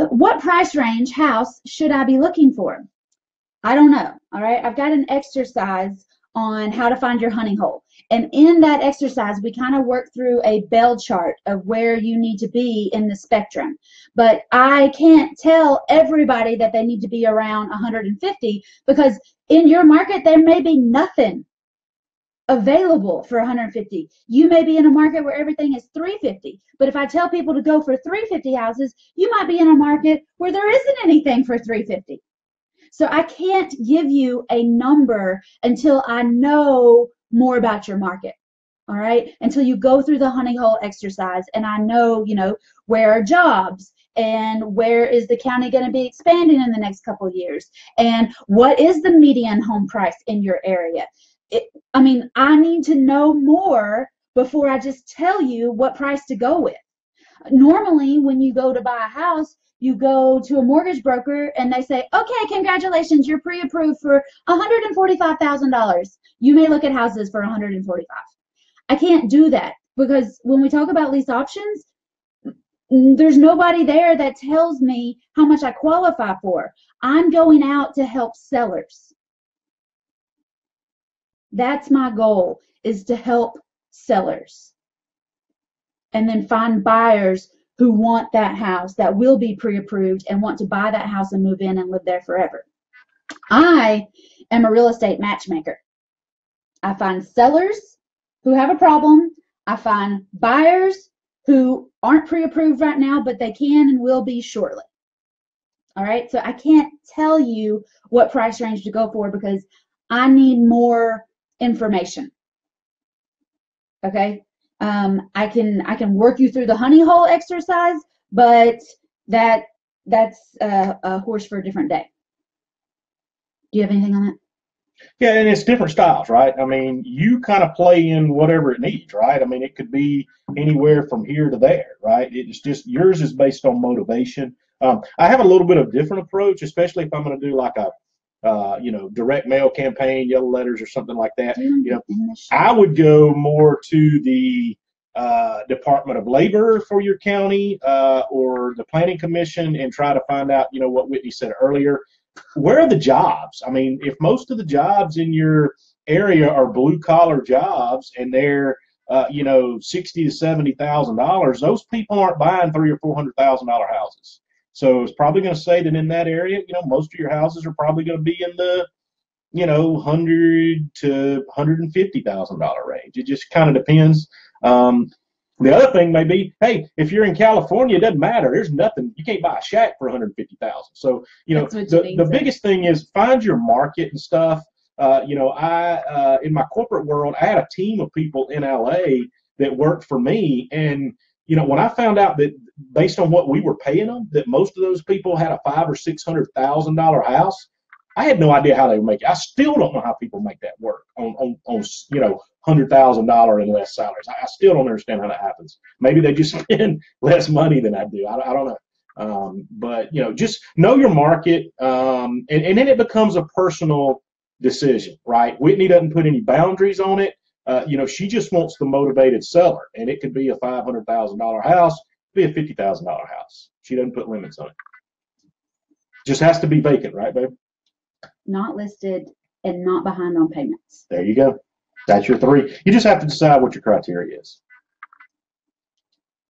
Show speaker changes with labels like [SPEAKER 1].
[SPEAKER 1] What price range house should I be looking for? I don't know. All right. I've got an exercise on how to find your honey hole. And in that exercise, we kind of work through a bell chart of where you need to be in the spectrum. But I can't tell everybody that they need to be around 150 because in your market, there may be nothing available for 150. You may be in a market where everything is 350. But if I tell people to go for 350 houses, you might be in a market where there isn't anything for 350. So I can't give you a number until I know more about your market. All right. Until you go through the honey hole exercise and I know, where are jobs and where is the county going to be expanding in the next couple of years and what is the median home price in your area. I need to know more before I just tell you what price to go with. Normally, when you go to buy a house, you go to a mortgage broker and they say, okay, congratulations, you're pre-approved for $145,000. You may look at houses for $145,000. I can't do that because when we talk about lease options, there's nobody there that tells me how much I qualify for. I'm going out to help sellers. That's my goal, is to help sellers and then find buyers who want that house, that will be pre-approved and want to buy that house and move in and live there forever. I am a real estate matchmaker. I find sellers who have a problem. I find buyers who aren't pre-approved right now, but they can and will be shortly. All right, so I can't tell you what price range to go for because I need more information. Okay. I can work you through the honey hole exercise, but that's a horse for a different day. Do you have anything on that?
[SPEAKER 2] Yeah, and it's different styles, right? You kind of play in whatever it needs, right? It could be anywhere from here to there, right? It's just yours is based on motivation. I have a little bit of different approach, especially if I'm going to do like a direct mail campaign, yellow letters or something like that. I would go more to the Department of Labor for your county or the Planning Commission and try to find out, what Whitney said earlier. Where are the jobs? If most of the jobs in your area are blue collar jobs and they're $60,000 to $70,000, those people aren't buying $300,000 or $400,000 houses. So it's probably going to say that in that area, most of your houses are probably going to be in the, $100,000 to $150,000 range. It just kind of depends. The other thing may be, hey, if you're in California, it doesn't matter. There's nothing. You can't buy a shack for $150,000. So, the biggest thing is find your market and stuff. I in my corporate world, I had a team of people in LA that worked for me, and when I found out that based on what we were paying them, that most of those people had a $500,000 or $600,000 house, I had no idea how they would make it. I still don't know how people make that work on $100,000 and less salaries. I still don't understand how that happens. Maybe they just spend less money than I do. I don't know. But just know your market, and then it becomes a personal decision, right? Whitney doesn't put any boundaries on it. She just wants the motivated seller, and it could be a $500,000 house, be a $50,000 house. She doesn't put limits on it. Just has to be vacant, right, babe?
[SPEAKER 1] Not listed and not behind on payments.
[SPEAKER 2] There you go. That's your three. You just have to decide what your criteria is.